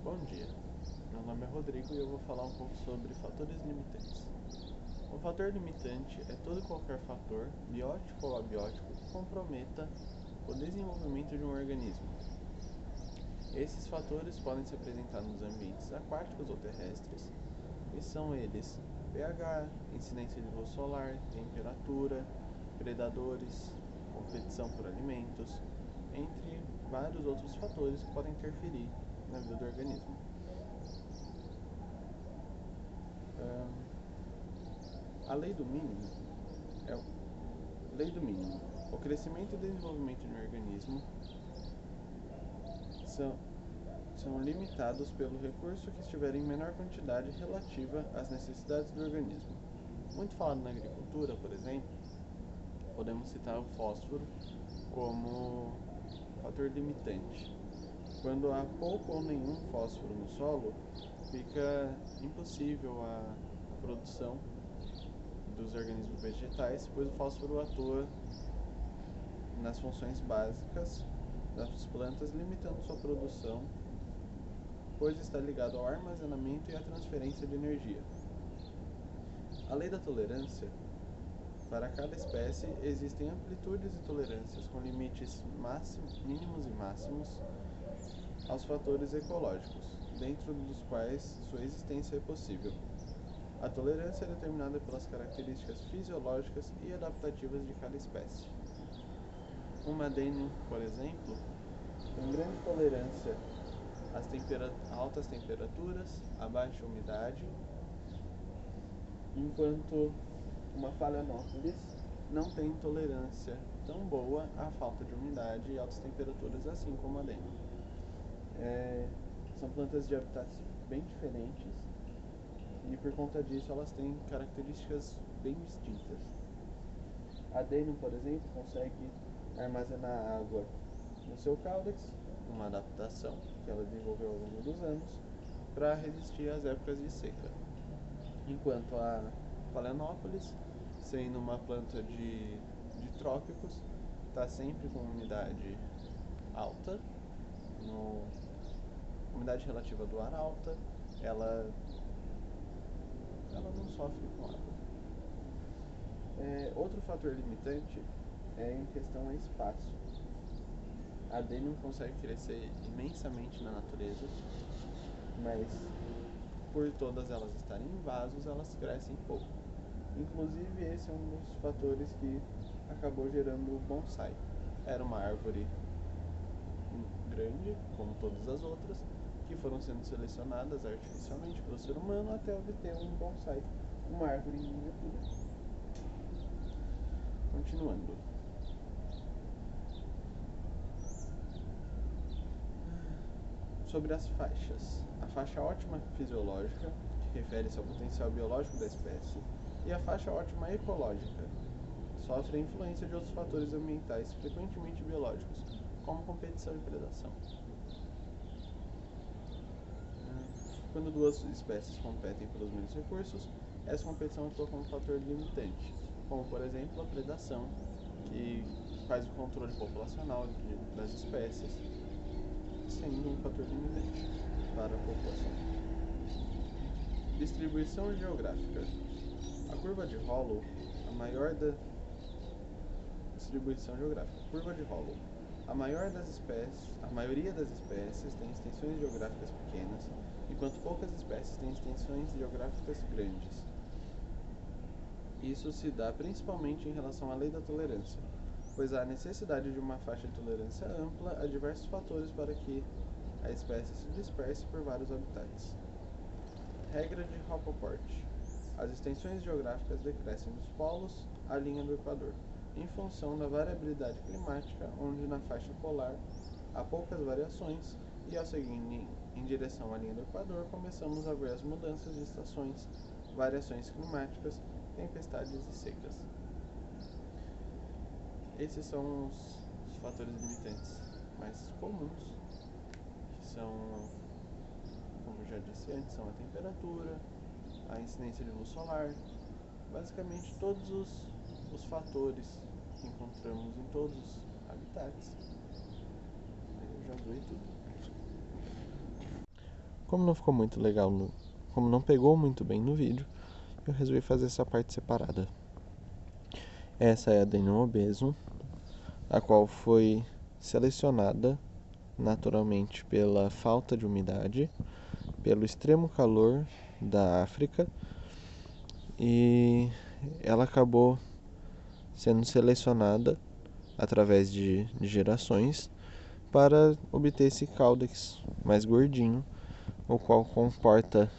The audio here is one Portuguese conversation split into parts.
Bom dia, meu nome é Rodrigo e eu vou falar um pouco sobre fatores limitantes. Um fator limitante é todo e qualquer fator, biótico ou abiótico, que comprometa o desenvolvimento de um organismo. Esses fatores podem se apresentar nos ambientes aquáticos ou terrestres, e são eles pH, incidência de luz solar, temperatura, predadores, competição por alimentos, entre vários outros fatores que podem interferir na vida do organismo. A lei do mínimo O crescimento e desenvolvimento de um organismo são limitados pelo recurso que estiver em menor quantidade relativa às necessidades do organismo. Muito falado na agricultura, por exemplo, podemos citar o fósforo como fator limitante. Quando há pouco ou nenhum fósforo no solo, fica impossível a produção dos organismos vegetais, pois o fósforo atua nas funções básicas das plantas, limitando sua produção, pois está ligado ao armazenamento e à transferência de energia. A lei da tolerância. Para cada espécie, existem amplitudes e tolerâncias com limites mínimos e máximos aos fatores ecológicos, dentro dos quais sua existência é possível. A tolerância é determinada pelas características fisiológicas e adaptativas de cada espécie. Uma dênio, por exemplo, tem grande tolerância às altas temperaturas, a baixa umidade, enquanto uma Phalaenopsis não tem tolerância tão boa à falta de umidade e altas temperaturas, assim como a dênio. São plantas de habitats bem diferentes e por conta disso elas têm características bem distintas. A dênio, por exemplo, consegue armazenar água no seu caudex, uma adaptação que ela desenvolveu ao longo dos anos para resistir às épocas de seca. Enquanto a Phalaenopsis, sendo uma planta de trópicos, está sempre com umidade alta, umidade relativa do ar alta, ela não sofre com água. Outro fator limitante é em questão a espaço. A dênio consegue crescer imensamente na natureza, mas por todas elas estarem em vasos, elas crescem pouco. Inclusive, esse é um dos fatores que acabou gerando o bonsai. Era uma árvore grande, como todas as outras, que foram sendo selecionadas artificialmente pelo ser humano até obter um bonsai, uma árvore em miniatura. Continuando. Sobre as faixas. A faixa ótima fisiológica, que refere-se ao potencial biológico da espécie, e a faixa ótima ecológica, sofre a influência de outros fatores ambientais, frequentemente biológicos, como competição e predação. Quando duas espécies competem pelos mesmos recursos, essa competição atua como fator limitante, como por exemplo a predação, que faz o controle populacional das espécies, sendo um fator limitante para a população. Distribuição geográfica. A curva de Hollow, a maioria das espécies tem extensões geográficas pequenas, enquanto poucas espécies têm extensões geográficas grandes. Isso se dá principalmente em relação à lei da tolerância, pois há necessidade de uma faixa de tolerância ampla a diversos fatores para que a espécie se disperse por vários habitats. Regra de Rappaport. As extensões geográficas decrescem dos polos à linha do Equador, em função da variabilidade climática, onde na faixa polar há poucas variações e ao seguir em direção à linha do Equador começamos a ver as mudanças de estações, variações climáticas, tempestades e secas. Esses são os fatores limitantes mais comuns, que são, como eu já disse antes, são a temperatura, a incidência de luz solar, basicamente todos os fatores que encontramos em todos os habitats. Eu já doei tudo. como não ficou muito legal, como não pegou muito bem no vídeo, eu resolvi fazer essa parte separada. Essa é a Denon obesum, a qual foi selecionada naturalmente pela falta de umidade, pelo extremo calor da África, e ela acabou sendo selecionada através de gerações para obter esse caudex mais gordinho, o qual comporta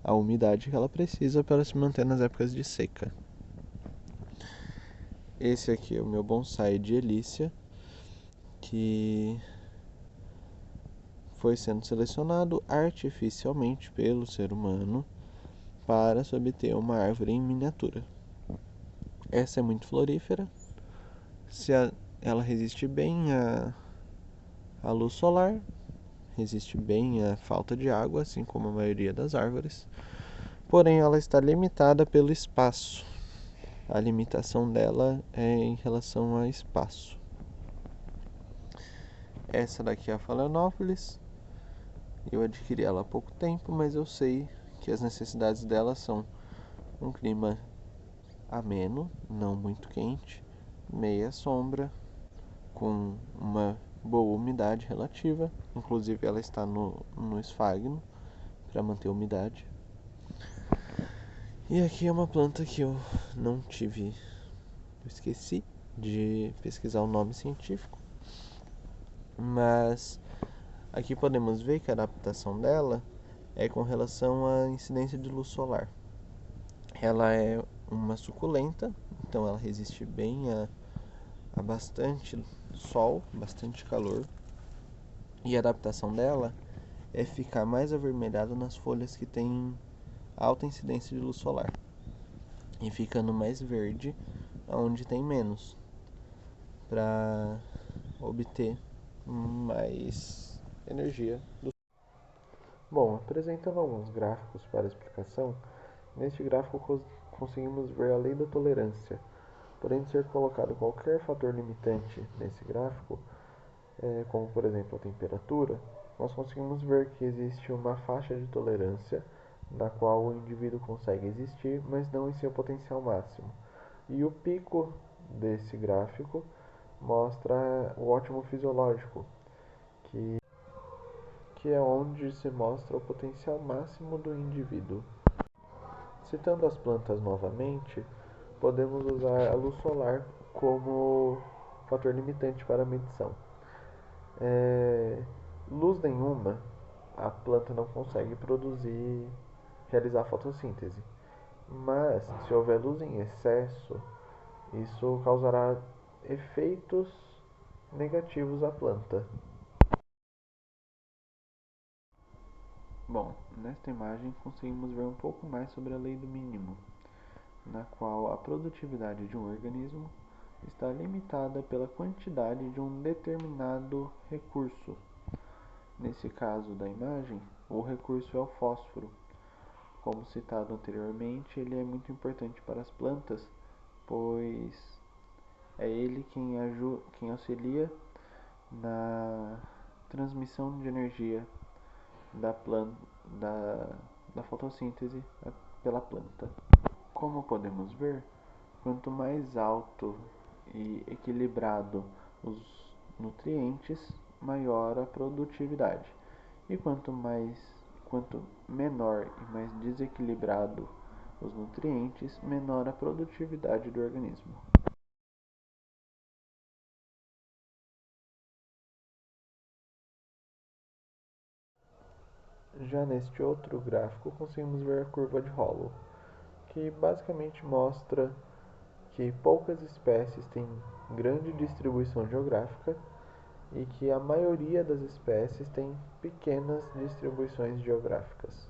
a umidade que ela precisa para se manter nas épocas de seca. Esse aqui é o meu bonsai de Elícia, que foi sendo selecionado artificialmente pelo ser humano para se obter uma árvore em miniatura. Essa é muito florífera, ela resiste bem à luz solar, resiste bem à falta de água, assim como a maioria das árvores, porém ela está limitada pelo espaço. A limitação dela é em relação a espaço. Essa daqui é a Phalaenopsis. Eu adquiri ela há pouco tempo, mas eu sei que as necessidades dela são um clima ameno, não muito quente, meia sombra, com uma boa umidade relativa. Inclusive ela está no esfagno para manter a umidade. E aqui é uma planta que eu não tive, eu esqueci de pesquisar o nome científico, mas aqui podemos ver que a adaptação dela é com relação à incidência de luz solar. Ela é uma suculenta, então ela resiste bem a bastante sol, bastante calor. E a adaptação dela é ficar mais avermelhada nas folhas que têm alta incidência de luz solar, e ficando mais verde onde tem menos, para obter mais energia. Bom, apresentando alguns gráficos para explicação, neste gráfico conseguimos ver a lei da tolerância. Porém, de ser colocado qualquer fator limitante nesse gráfico, como por exemplo a temperatura, nós conseguimos ver que existe uma faixa de tolerância na qual o indivíduo consegue existir, mas não em seu potencial máximo. E o pico desse gráfico mostra o ótimo fisiológico, que é onde se mostra o potencial máximo do indivíduo. Citando as plantas novamente, podemos usar a luz solar como fator limitante para a medição. Luz nenhuma, a planta não consegue realizar fotossíntese. Mas, se houver luz em excesso, isso causará efeitos negativos à planta. Bom, nesta imagem conseguimos ver um pouco mais sobre a lei do mínimo, na qual a produtividade de um organismo está limitada pela quantidade de um determinado recurso. Nesse caso da imagem, o recurso é o fósforo. Como citado anteriormente, ele é muito importante para as plantas, pois é ele quem auxilia na transmissão de energia da fotossíntese pela planta. Como podemos ver, quanto mais alto e equilibrado os nutrientes, maior a produtividade. E quanto menor e mais desequilibrado os nutrientes, menor a produtividade do organismo. Já neste outro gráfico, conseguimos ver a curva de Hollow, que basicamente mostra que poucas espécies têm grande distribuição geográfica e que a maioria das espécies tem pequenas distribuições geográficas.